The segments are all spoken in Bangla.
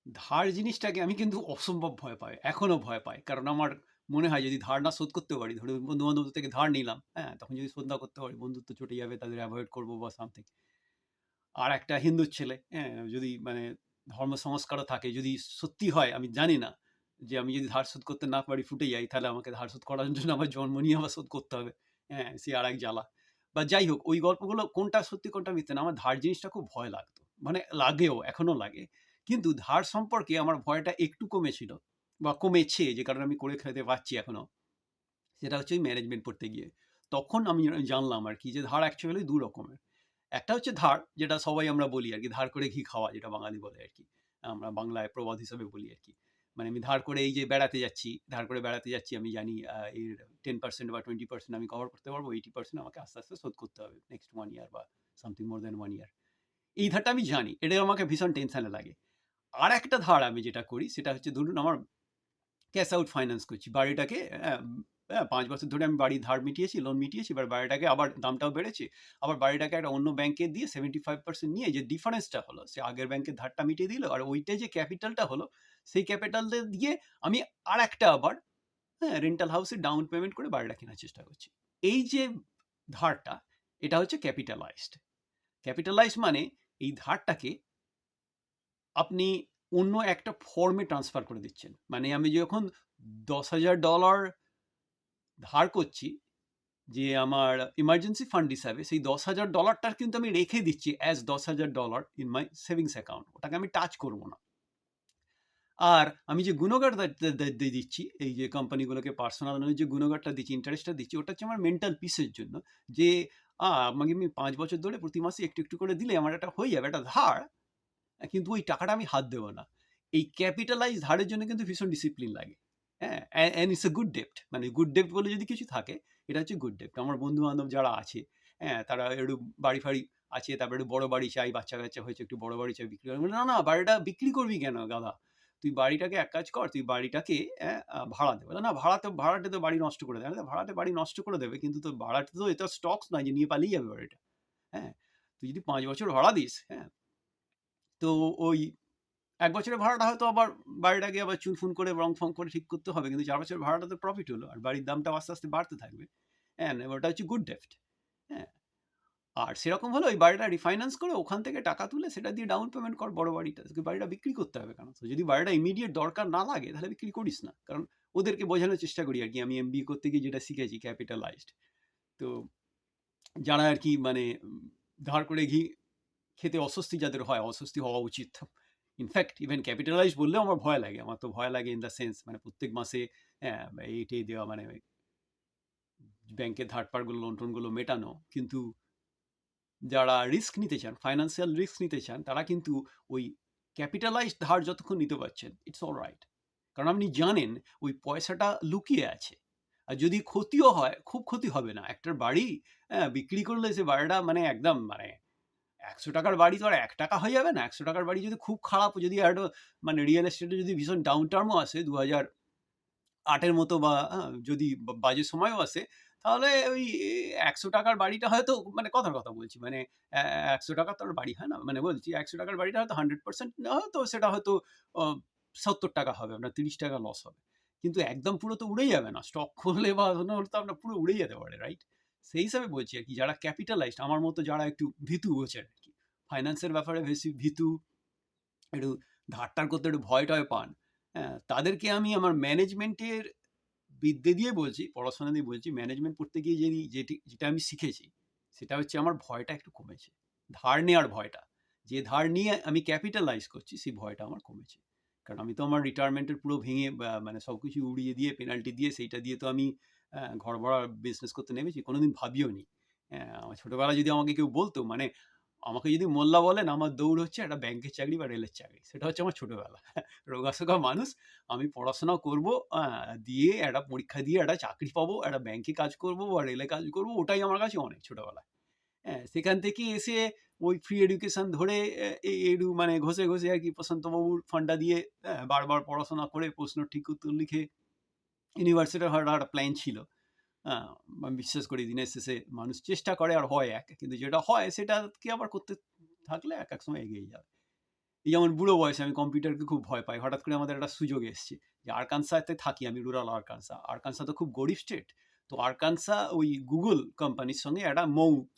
ধার জিনিসটাকে আমি কিন্তু অসম্ভব ভয় পাই। এখনো ভয় পাই। কারণ আমার মনে হয় যদি ধার না শোধ করতে পারি, ধরুন বন্ধু-বান্ধবদের থেকে ধার নিলাম, হ্যাঁ? তখন যদি শোধ না করতে পারি, বন্ধুত্ব চটে যাবে, তাদের এভয়েড করব বা সামথিং। আর একটা হিন্দুর ছেলে, হ্যাঁ? যদি মানে ধর্ম সংস্কারও থাকে, যদি সত্যি হয় আমি জানি না যে আমি যদি ধার শোধ করতে না পারি ফুটে যাই, তাহলে আমাকে ধার শোধ করার জন্য আমার জন্ম নিয়ে আবার শোধ করতে হবে। হ্যাঁ? সে আরেক জ্বালা। বা যাই হোক, ওই গল্পগুলো কোনটা সত্যি কোনটা মিথ্যে না, আমার ধার জিনিসটা খুব ভয় লাগতো। মানে লাগেও, এখনো লাগে। কিন্তু ধার সম্পর্কে আমার ভয়টা একটু কমেছিল বা কমেছে, যে কারণে আমি করে খেতে পারছি এখনো। সেটা হচ্ছে ওই ম্যানেজমেন্ট পড়তে গিয়ে। তখন আমি জানলাম আরকি যে ধার অ্যাকচুয়ালি ২ রকমের। একটা হচ্ছে ধার, যেটা সবাই আমরা বলি আরকি, ধার করে ঘি খাওয়া, যেটা বাঙালি বলে আরকি। আমরা বাংলায় প্রবাদ হিসাবে বলি আরকি। মানে আমি ধার করে এই যে বেড়াতে যাচ্ছি, ধার করে বেড়াতে যাচ্ছি, আমি জানি এর 10% বা 20% আমি কভার করতে পারবো। 80% আমাকে আস্তে, আস্তে শোধ করতে হবে। নেক্সট 1 ইয়ার বা সামথিং মোর দ্যান 1 ইয়ার। এই ধারটা আমি জানি। এটা আমাকে ভীষণ টেনশনে লাগে। আরেকটা ধার আমি যেটা করি সেটা হচ্ছে, ধরুন আমার ক্যাশ আউট ফাইন্যান্স করছি। বাড়িটাকে ৫ বছর ধরে আমি বাড়ির ধার মিটিয়েছি, লোন মিটিয়েছি। এবার বাড়িটাকে আবার দামটাও বেড়েছে। আবার বাড়িটাকে একটা অন্য ব্যাংকে দিয়ে 75% নিয়ে যে ডিফারেন্সটা হলো, সে আগের ব্যাংকের ধারটা মিটিয়ে দিল। আর ওইটাই যে ক্যাপিটালটা হলো, সেই ক্যাপিটালটা দিয়ে আমি আরেকটা আবার, হ্যাঁ, রেন্টাল হাউসে ডাউন পেমেন্ট করে বাড়িটা কেনার চেষ্টা করছি। এই যে ধারটা, এটা হচ্ছে ক্যাপিটালাইজড। ক্যাপিটালাইজড মানে এই ধারটাকে আপনি অন্য একটা ফর্মে ট্রান্সফার করে দিচ্ছেন। মানে আমি যখন $10,000 ধার করছি, যে আমার ইমার্জেন্সি ফান্ড হিসাবে, সেই $10,000 কিন্তু আমি রেখে দিচ্ছি as $10,000 in my savings account. ওটাকে আমি টাচ করব না। আর আমি যে গুণগারটা দিচ্ছি, এই যে কোম্পানিগুলোকে পার্সোনাল লোনের যে গুণগারটা দিচ্ছি, ইন্টারেস্টটা দিচ্ছি, ওটা হচ্ছে আমার মেন্টাল পিসের জন্য। যে আমাকে আমি ৫ বছর ধরে প্রতি মাসে একটু, একটু করে দিলে আমার একটা হয়ে যাবে, একটা ধার। কিন্তু ওই টাকাটা আমি হাত দেব না। এই ক্যাপিটালাইজড ধারের জন্য কিন্তু ভীষণ ডিসিপ্লিন লাগে। হ্যাঁ? And it's a good depth. মানে গুড ডেপ্ট বলে যদি কিছু থাকে, এটা হচ্ছে গুড ডেপ্ট। আমার বন্ধু-বান্ধব যারা আছে, হ্যাঁ? তারা একটু বাড়ি-ফাড়ি আছে, তারপরে একটু বড় বাড়ি চাই, বাচ্চা-কাচ্চা হয়েছে, একটু বড় বাড়ি চাই, বিক্রি করবে। না, না, বাড়িটা বিক্রি করবি কেন গাধা? তুই বাড়িটাকে এক কাজ কর, তুই বাড়িটাকে ভাড়া দে। বলে, না, ভাড়াটে তো বাড়ি নষ্ট করে দেয়। ভাড়াটে বাড়ি নষ্ট করে দেবে, কিন্তু তোর ভাড়াটে তো এটা স্টকস নয় যে নিয়ে পালিয়ে যাবে বাড়িটা। হ্যাঁ? তুই যদি ৫ বছর ভাড়া দিস, হ্যাঁ? তো ওই ১ বছরের ভাড়াটা হয়তো আবার বাড়িটাকে আবার চুনফুন করে রং-ফং করে ঠিক করতে হবে। কিন্তু ৪ বছরের ভাড়াটা তো প্রফিট হলো। আর বাড়ির দামটাও আস্তে, আস্তে বাড়তে থাকবে। হ্যাঁ? ওটা হচ্ছে গুড ডেপ্ট। হ্যাঁ? আর সেরকম হলে ওই বাড়িটা রিফাইন্যান্স করে ওখান থেকে টাকা তুলে সেটা দিয়ে ডাউন পেমেন্ট কর বড় বাড়িটা। তোকে বাড়িটা বিক্রি করতে হবে কেন? তো যদি বাড়িটা ইমিডিয়েট দরকার না লাগে, তাহলে বিক্রি করিস না। কারণ ওদেরকে বোঝানোর চেষ্টা করি আরকি। আমি এমবিএ করতে গিয়ে যেটা শিখেছি, ক্যাপিটালাইজড। তো যারা আরকি মানে ধার করে খেতে অস্বস্তি যাদের হয়, অস্বস্তি হওয়া উচিত। ইনফ্যাক্ট ইভেন ক্যাপিটালাইজ বললেও আমার ভয় লাগে। আমার তো ভয় লাগে ইন দ্য সেন্স, মানে প্রত্যেক মাসে হ্যাঁ, এই দেওয়া, মানে ব্যাংকের ধার-পারগুলো, লোন-টোনগুলো মেটানো। কিন্তু যারা রিস্ক নিতে চান, ফাইন্যান্সিয়াল রিস্ক নিতে চান, তারা কিন্তু ওই ক্যাপিটালাইজড ধার যতক্ষণ নিতে পারছেন, ইটস অলরাইট। কারণ আপনি জানেন ওই পয়সাটা লুকিয়ে আছে। আর যদি ক্ষতিও হয়, খুব ক্ষতি হবে না। একটা বাড়ি বিক্রি করলে সে বাড়িটা মানে একদম মানে ৳১০০ র বাড়ি তো আর ৳১ হয়ে যাবে না। ৳১০০ র বাড়ি যদি খুব খারাপ, যদি একটা মানে রিয়াল এস্টেটে যদি ভীষণ ডাউন টার্ম ও আসে, ২০০৮ এর মতো, বা যদি বাজে সময়ও আসে, তাহলে ওই ৳১০০ র বাড়িটা হয়তো, মানে কথার কথা বলছি, মানে ৳১০০ তো আর বাড়ি হয় না। মানে বলছি ৳১০০ র বাড়িটা হয়তো 100% না, হয়তো সেটা হয়তো অ ৳৭০ হবে, আপনার ৳৩০ লস হবে। কিন্তু একদম পুরো তো উড়েই যাবে না। স্টক খুললে বা অন্য হলে তো আপনার পুরো উড়ে যেতে পারে, রাইট? সেই হিসাবে বলছি আরকি, যারা ক্যাপিটালাইজড আমার মতো, যারা একটু ভীতু গোছের আরকি। ফাইন্যান্স এর ব্যাপারে বেশি ভীতু, একটু ধার-টার করতে একটু ভয়-টয় পান। হ্যাঁ? তাদেরকে আমি আমার ম্যানেজমেন্টের বিদ্যে দিয়ে বলছি, পড়াশোনা দিয়ে বলছি, ম্যানেজমেন্ট পড়তে গিয়ে যেটা আমি শিখেছি, সেটা হচ্ছে আমার ভয়টা একটু কমেছে। ধার নেওয়ার ভয়টা। যে ধার নিয়ে আমি ক্যাপিটালাইজ করছি, সেই ভয়টা আমার কমেছে। কারণ আমি তো আমার রিটায়ারমেন্টের পুরো ভেঙে মানে সবকিছু উড়িয়ে দিয়ে, পেনাল্টি দিয়ে, সেইটা দিয়ে তো আমি ঘর ভরা বিজনেস করতে নেমেছি। কোনোদিন ভাবিওনি। আমার ছোটবেলায় যদি আমাকে কেউ বলতো, মানে আমাকে যদি মোল্লা বলেন, আমার দৌড় হচ্ছে একটা ব্যাংকের চাকরি বা রেলের চাকরি। সেটা হচ্ছে আমার ছোটবেলা। রোগা-সোগা মানুষ, আমি পড়াশোনা করব, দিয়ে একটা পরীক্ষা দিয়ে একটা চাকরি পাবো, একটা ব্যাংকে কাজ করব বা রেলে কাজ করব, ওটাই আমার কাছে অনেক ছোটবেলায়। হ্যাঁ? সেখান থেকে এসে ওই ফ্রি এডুকেশন ধরে একটু মানে ঘষে, ঘষে আরকি প্রশান্তবাবুর ফান্ডটা দিয়ে বারবার পড়াশোনা করে প্রশ্ন ঠিক উত্তর লিখে ইউনিভার্সিটি হওয়ার একটা প্ল্যান ছিল। আমি বিশ্বাস করি দিনের শেষে মানুষ চেষ্টা করে আর হয় এক। কিন্তু যেটা হয় সেটাকে আবার করতে থাকলে এক সময় এগিয়ে যাবে। এই যেমন বুড়ো বয়সে আমি কম্পিউটারকে খুব ভয় পাই। হঠাৎ করে আমাদের একটা সুযোগ এসছে যে আরকানসাতে থাকি আমি, রুরাল আরকানসা। আরকানসা তো খুব গরিব স্টেট। তো আরকানসা ওই গুগল কোম্পানির সঙ্গে একটা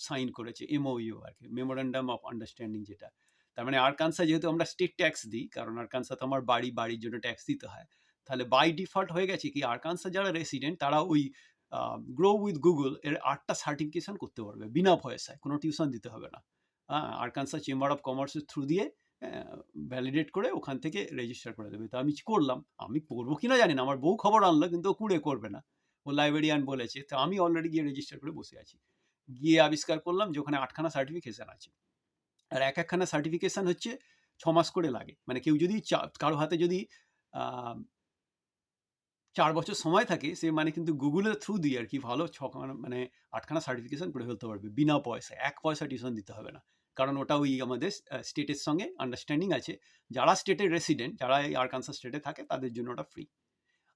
সাইন করেছে, MOU আরকি, মেমোরেন্ডাম অফ আন্ডারস্ট্যান্ডিং যেটা। তার মানে আরকানসা যেহেতু আমরা স্টেট ট্যাক্স দিই, কারণ আরকানসা তো আমার বাড়ির জন্য ট্যাক্স দিতে হয়। তাহলে বাই ডিফল্ট হয়ে গেছে কি আরকানসা যারা রেসিডেন্ট তারা ওই গ্রো উইথ গুগল এর 8 টা সার্টিফিকেশন করতে পারবে বিনা পয়সায়, কোনো টিউশন দিতে হবে না। আরকানসা চেম্বার অফ কমার্সের থ্রু দিয়ে ভ্যালিডেট করে ওখান থেকে রেজিস্টার করে দেবে। তো আমি করলাম। আমি করবো কিনা জানি না, আমার বউ খবর আনলো, কিন্তু ও কুড়ে করবে না। ও লাইব্রেরিয়ান বলেছে। তো আমি অলরেডি গিয়ে রেজিস্টার করে বসে আছি। গিয়ে আবিষ্কার করলাম যে ওখানে 8 খানা সার্টিফিকেশন আছে। আর এক খানা সার্টিফিকেশন হচ্ছে 6 মাস করে লাগে। মানে কেউ যদি কারো হাতে যদি 4 বছর সময় থাকে, সে মানে কিন্তু গুগলের থ্রু দিয়ে আর কি ভালো মানে 8 খানা সার্টিফিকেশন করে ফেলতে পারবে বিনা পয়সায়। 1 পয়সা টিউশন দিতে হবে না। কারণ ওটা ওই আমাদের স্টেটের সঙ্গে আন্ডারস্ট্যান্ডিং আছে। যারা স্টেটের রেসিডেন্ট, যারা এই আরকানসাস স্টেটে থাকে, তাদের জন্য ওটা ফ্রি।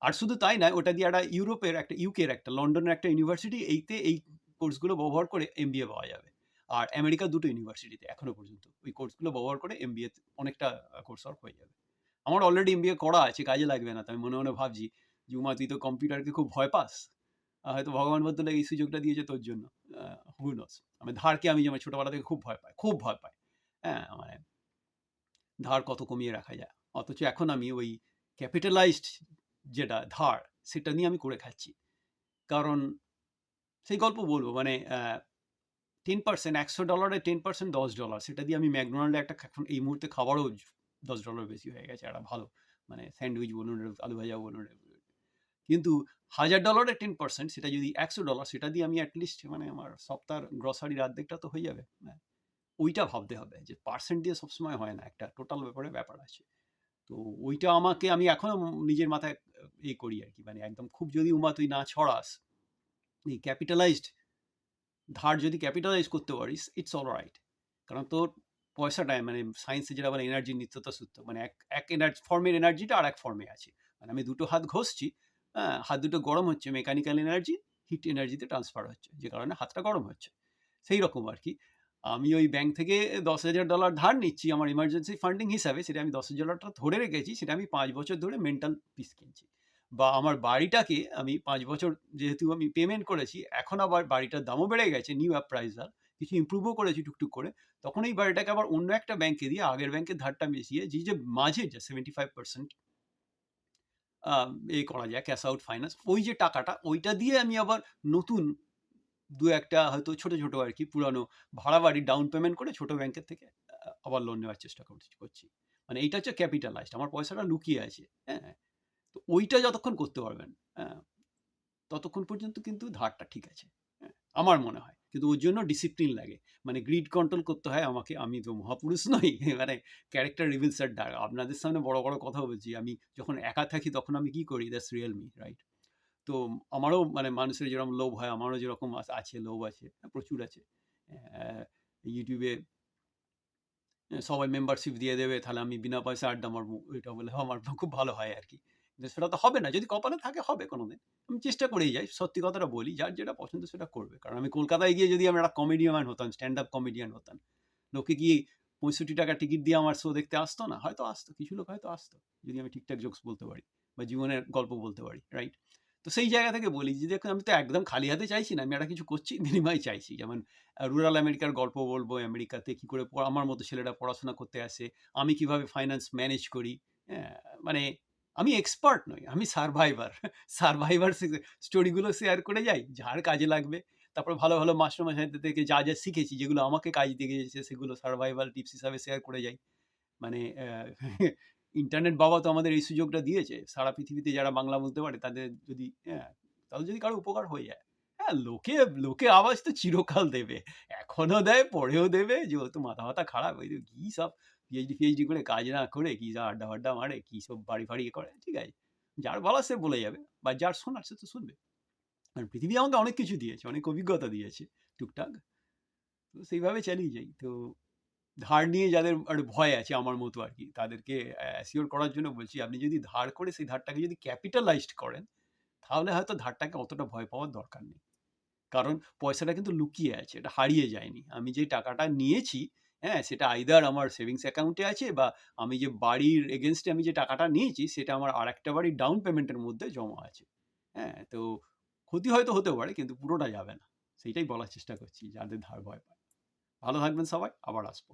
আর শুধু তাই নয়, ওটা দিয়ে একটা ইউরোপের একটা, ইউকের একটা, লন্ডনের একটা ইউনিভার্সিটি এই কোর্সগুলো ব্যবহার করে MBA পাওয়া যাবে। আর আমেরিকার 2টো ইউনিভার্সিটিতে এখনো পর্যন্ত ওই কোর্সগুলো ব্যবহার করে MBA অনেকটা কোর্স ওয়ার্ক হয়ে যাবে। আমার অলরেডি MBA করা আছে, কাজে লাগবে না। তো আমি মনে মনে ভাবছি যে উমা, তুই তো কম্পিউটারকে খুব ভয় পাস, হয়তো ভগবান বদলে এই সুযোগটা দিয়েছে তোর জন্য। হু নোস। আমি ধারকে আমি যেমন ছোটবেলা থেকে খুব ভয় পাই, খুব ভয় পাই। হ্যাঁ, মানে ধার কত কমিয়ে রাখা যায়। অথচ এখন আমি ওই ক্যাপিটালাইজড যেটা ধার, সেটা নিয়ে আমি করে খাচ্ছি। কারণ সেই গল্প বলবো, মানে 10%, $100 10% $10, সেটা দিয়ে আমি ম্যাকডোনাল্ডে একটা এখন এই মুহূর্তে খাবারও $10 বেশি হয়ে গেছে, একটা ভালো মানে স্যান্ডউইচ বলুন, আলু ভাজা বলুন। কিন্তু $1000 10%, সেটা যদি $100, সেটা দিয়ে আমি অ্যাটলিস্ট মানে আমার সপ্তাহের গ্রসারির অর্ধেকটা তো হয়ে যাবে। ওইটা ভাবতে হবে যে পার্সেন্ট দিয়ে সবসময় হয় না, একটা টোটাল ব্যাপার আছে। তো ওইটা আমি এখনো নিজের মাথায় করি আর কি, মানে একদম খুব যদি উমা তুই না ছড়াস, এই ক্যাপিটালাইজড ধার যদি ক্যাপিটালাইজ করতে পারিস, ইটস অল রাইট। কারণ তোর পয়সাটায়, মানে সায়েন্সে যেটা বলে এনার্জির নিত্যতা সূত্র, মানে এক ফর্মের এনার্জিটা আর এক ফর্মে আছে। মানে আমি দুটো হাত ঘষছি, হাত দুটো গরম হচ্ছে, মেকানিক্যাল এনার্জি হিট এনার্জিতে ট্রান্সফার হচ্ছে, যে কারণে হাতটা গরম হচ্ছে। সেই রকম আর কি। আমি ওই ব্যাংক থেকে $10,000 ধার নিচ্ছি আমার ইমার্জেন্সি ফান্ডিং হিসাবে, সেটা আমি $10,000 ধরে রেখেছি, সেটা আমি 5 বছর ধরে মেন্টাল পিস কিনছি। বা আমার বাড়িটাকে আমি 5 বছর যেহেতু আমি পেমেন্ট করেছি, এখন আবার বাড়িটার দামও বেড়ে গেছে, নিউ অ্যাপ্রাইজাল, কিছু ইমপ্রুভও করেছি টুকটুক করে, তখন এই বাড়িটাকে আবার অন্য একটা ব্যাংকে দিয়ে আগের ব্যাংকের ধারটা মিশিয়ে যে মাঝে যে 75% করা যায়, ক্যাশ আউট ফাইন্যান্স, ওই যে টাকাটা, ওইটা দিয়ে আমি আবার নতুন 2-1টা হয়তো ছোট আর কি পুরানো ভাড়া বাড়ি ডাউন পেমেন্ট করে ছোট ব্যাংকের থেকে আবার লোন নেওয়ার চেষ্টা করছি। মানে এইটা হচ্ছে ক্যাপিটালাইজড, আমার পয়সাটা লুকিয়ে আছে। হ্যাঁ, তো ওইটা যতক্ষণ করতে পারবেন, হ্যাঁ, ততক্ষণ পর্যন্ত কিন্তু ধারটা ঠিক আছে। হ্যাঁ, আমার মনে হয়। কিন্তু ওর জন্য ডিসিপ্লিন লাগে। মানে গ্রিড কন্ট্রোল করতে হয় আমাকে। আমি তো মহাপুরুষ নই। মানে ক্যারেক্টার রিভিলস এর দ্বারা আপনাদের সামনে বড় কথা বলছি। আমি যখন একা থাকি তখন আমি কি করি? That's real me, right? তো আমারও মানে মানুষের যেরকম লোভ হয়, আমারও যেরকম আছে, লোভ আছে, প্রচুর আছে। ইউটিউবে সবাই মেম্বারশিপ দিয়ে দেবে, তাহলে আমি বিনা পয়সায় আড্ডা মারবো, এটা বলে আমার খুব ভালো হয় আর কি। কিন্তু সেটা তো হবে না, যদি কপালে থাকে হবে কোনোদিন। আমি চেষ্টা করেই যাই, সত্যি কথাটা বলি, যার যেটা পছন্দ সেটা করবে। কারণ আমি কলকাতায় গিয়ে যদি আমি একটা কমেডিয়ান হতাম, স্ট্যান্ড আপ কমেডিয়ান হতাম, লোকে কি 65 টাকা টিকিট দিয়ে আমার শো দেখতে আসতো না? হয়তো আসতো, কিছু লোক হয়তো আসতো, যদি আমি ঠিকঠাক জোকস বলতে পারি বা জীবনের গল্প বলতে পারি, রাইট? তো সেই জায়গা থেকে বলি যে দেখুন, আমি তো একদম খালি হাতে চাইছি না, আমি একটা কিছু করছি, বিনিময় চাইছি। যেমন রুরাল আমেরিকার গল্প বলবো, আমেরিকাতে কি করে আমার মতো ছেলেরা পড়াশোনা করতে আসে, আমি কিভাবে ফাইন্যান্স ম্যানেজ করি। হ্যাঁ, মানে আমি এক্সপার্ট নই, আমি সার্ভাইভার। সার্ভাইভার স্টোরিগুলো শেয়ার করে যাই, যার কাজে লাগবে। তারপর ভালো মাস্টারমশাইদের থেকে যা শিখেছি, যেগুলো আমাকে কাজ দিয়ে গেছে, সেগুলো সার্ভাইভাল টিপস হিসাবে শেয়ার করে যাই। মানে ইন্টারনেট বাবা তো আমাদের এই সুযোগটা দিয়েছে। সারা পৃথিবীতে যারা বাংলা বলতে পারে তাদের যদি, তাদের যদি কারো উপকার হয়ে যায়। হ্যাঁ, লোকে আওয়াজ তো চিরকাল দেবে। এখনো দেয়, পরেও দেবে। যেহেতু মাথা খারাপ, ওই কি সব পিএইচডি করে কাজ না করে কি সব আড্ডা-ফাড্ডা মারে, কি সব বাড়ি-ফাড়ি করে, ঠিক আছে। যার বলার সে বলে যাবে, বা যার শোনার সে তো শুনবে। আর পৃথিবী আমাকে অনেক কিছু দিয়েছে, অনেক অভিজ্ঞতা দিয়েছে টুকটাক। তো সেইভাবে চালিয়ে যাই। তো ধার নিয়ে যাদের ভয় আছে আমার মতো আর কি, তাদেরকে অ্যাসিওর করার জন্য বলছি, আপনি যদি ধার করে সেই ধারটাকে যদি ক্যাপিটালাইজড করেন, তাহলে হয়তো ধারটাকে অতটা ভয় পাওয়ার দরকার নেই। কারণ পয়সাটা কিন্তু লুকিয়ে আছে, এটা হারিয়ে যায়নি। আমি যে টাকাটা নিয়েছি, হ্যাঁ? সেটা আইদার আমার সেভিংস অ্যাকাউন্টে আছে বা আমি যে বাড়ির এগেইনস্ট এ আমি যে টাকাটা নিয়েছি সেটা আমার আরেকটা বাড়ির ডাউন পেমেন্টের মধ্যে জমা আছে। হ্যাঁ? তো ক্ষতি হয়তো হতেও পারে কিন্তু পুরোটা যাবে না। সেইটাই বলার চেষ্টা করছি যাদের ধার ভয় পায়। ভালো থাকবেন সবাই। আবার আসবো।